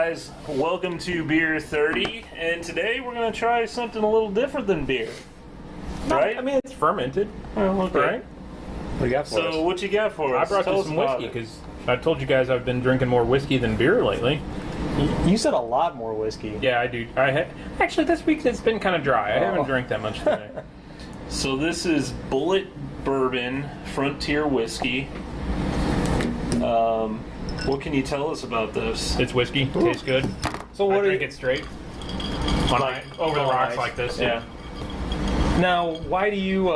guys, welcome to Beer 30, and today we're going to try something a little different than beer. Right? I mean, it's fermented. Well, okay. Right? What do you got for us? So, what you got for us? I brought Tell you us some about whiskey it. because I told you guys I've been drinking more whiskey than beer lately. You said a lot more whiskey. Yeah, I do. Actually, this week it's been kind of dry. I haven't drank that much today. So, this is Bulleit Bourbon Frontier Whiskey. What can you tell us about this? It's whiskey. Tastes good. So what I drink it straight. Over the rocks ice. like this. Yeah. Now, why do you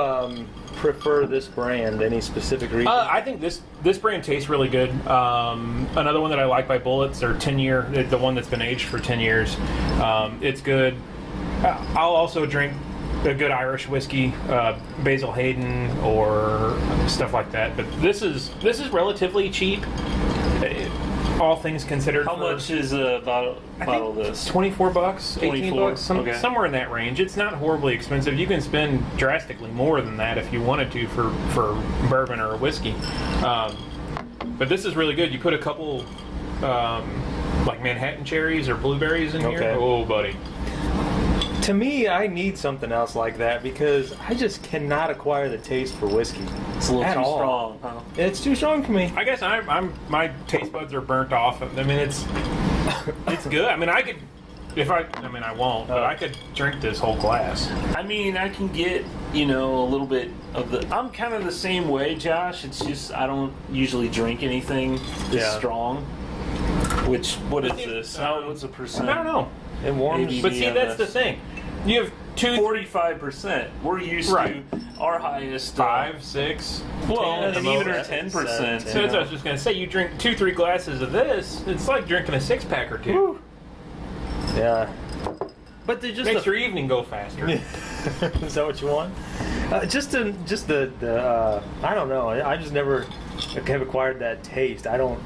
prefer this brand? Any specific reason? I think this brand tastes really good. Another one that I like by Bulleit's, their 10-year, the one that's been aged for 10 years. It's good. I'll also drink a good Irish whiskey, Basil Hayden or stuff like that. But this is relatively cheap, all things considered. How much is a bottle of this? $24, 18 bucks, Okay. somewhere in that range. It's not horribly expensive. You can spend drastically more than that if you wanted to for bourbon or whiskey. But this is really good. You put a couple like Manhattan cherries or blueberries in here. Oh, buddy. To me, I need something else like that because I just cannot acquire the taste for whiskey. It's a little too strong. Huh? It's too strong for me. I guess my taste buds are burnt off. I mean, it's good. I mean, I could, I won't, but I could drink this whole glass. I mean, I can get, a little bit of the... I'm kind of the same way, Josh. It's just I don't usually drink anything this strong. What is this? What's the percent? I don't know. It warms. ABV But see, that's the thing. You have 45%. We're used to our highest 5, 6. well, 10, and even our 10%. 10. So that's what I was just gonna say. You drink 2-3 glasses of this, it's like drinking a 6-pack or 2. Woo. Yeah. But they're just Makes your evening go faster. Is that what you want? Just the I don't know. I just never have acquired that taste. I don't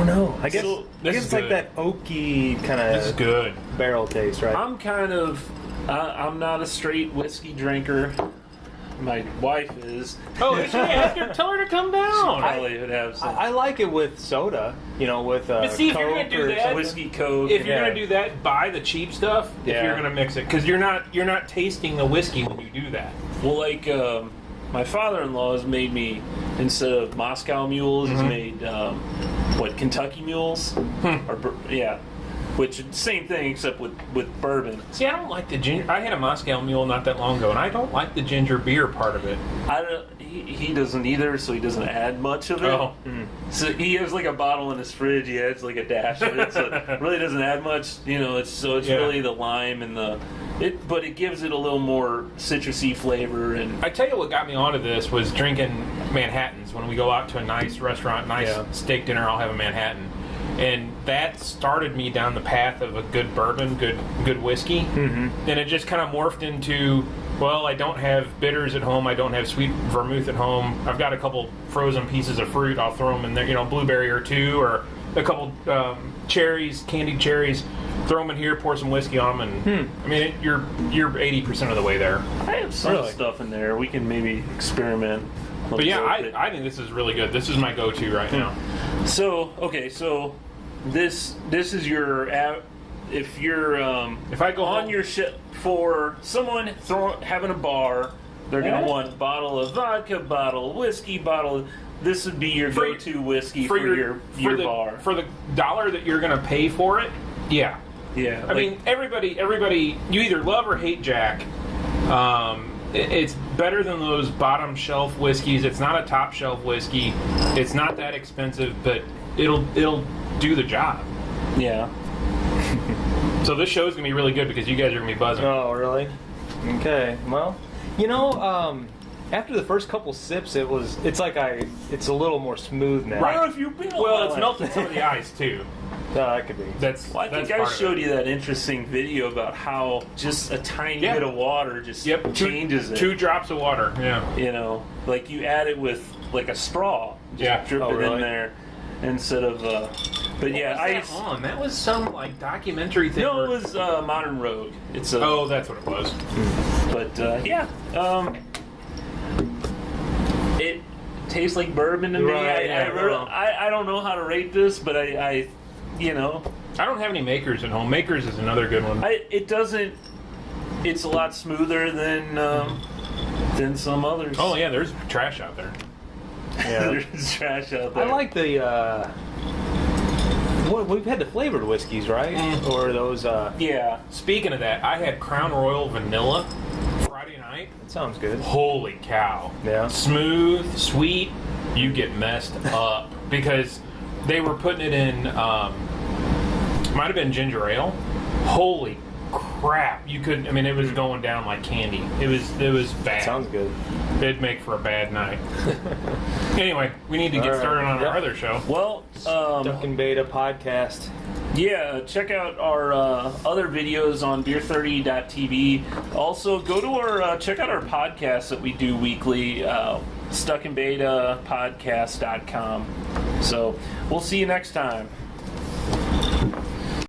know. I guess, it's like that oaky kind This is of good. barrel taste, right? I'm kind of... I'm not a straight whiskey drinker. My wife is. Oh, you should ask her. Tell her to come down. Probably would have some I like it with soda, with But see, if you're gonna Coke do or that, something. whiskey Coke. If you're gonna do that, buy the cheap stuff. If Yeah. you're gonna mix it, because you're not tasting the whiskey when you do that. Well, like my father-in-law has made me, instead of Moscow mules, he's made Kentucky mules, which same thing except with bourbon. See, I don't like the ginger. I had a Moscow Mule not that long ago, and I don't like the ginger beer part of it. He doesn't either, so he doesn't add much of it. Oh. So he has like a bottle in his fridge. He adds like a dash of it, so it really doesn't add much. It's really the lime and but it gives it a little more citrusy flavor. And I tell you what got me onto this was drinking Manhattans. When we go out to a nice restaurant, steak dinner, I'll have a Manhattan. And that started me down the path of a good bourbon, good whiskey. Mm-hmm. And it just kind of morphed into, well, I don't have bitters at home. I don't have sweet vermouth at home. I've got a couple frozen pieces of fruit. I'll throw them in there, blueberry or two, or a couple cherries, candied cherries. Throw them in here, pour some whiskey on them, and I mean, you're 80% of the way way I have some stuff in there. We can maybe experiment. But yeah, I think this is really good. This is my go-to right now. So this is your if you're if I go on home, your ship for someone having a bar, they're gonna want a bottle of vodka, bottle of whiskey, bottle. This would be your go-to whiskey for your bar for the dollar that you're gonna pay for it. Yeah. Yeah. I mean, everybody, you either love or hate Jack. It's better than those bottom shelf whiskeys. It's not a top shelf whiskey. It's not that expensive, but it'll do the job. Yeah. So this show's gonna be really good because you guys are gonna be buzzing. Oh, really? Okay. Well, after the first couple sips, it's a little more smooth now. Right. I don't know if you've been. Well, it's melted some of the ice too. That could be. I think I showed you that interesting video about how just a tiny bit of water just changes it. 2 drops of water. Yeah. Like you add it with like a straw. Just drip it in there instead of. But that was some like documentary thing. No, it was Modern Rogue. It's oh, that's what it was. But it tastes like bourbon to me. Right, I don't know how to rate this, but I I don't have any Makers at home. Makers is another good one. It doesn't. It's a lot smoother than some others. Oh yeah, there's trash out there. Yeah. There's trash out there. I like the. We've had the flavored whiskeys, right? Or those. Yeah. Speaking of that, I had Crown Royal Vanilla Friday night. That sounds good. Holy cow! Yeah. Smooth, sweet. You get messed up because they were putting it in. Might have been ginger ale. Holy crap! You couldn't. I mean, it was going down like candy. It was bad. Sounds good. It'd make for a bad night. Anyway, we need to get started on our other show. Well, Stuck in Beta podcast. Yeah, check out our other videos on beer30.tv. Also, go to our check out our podcast that we do weekly, stuckinbetapodcast.com. So we'll see you next time.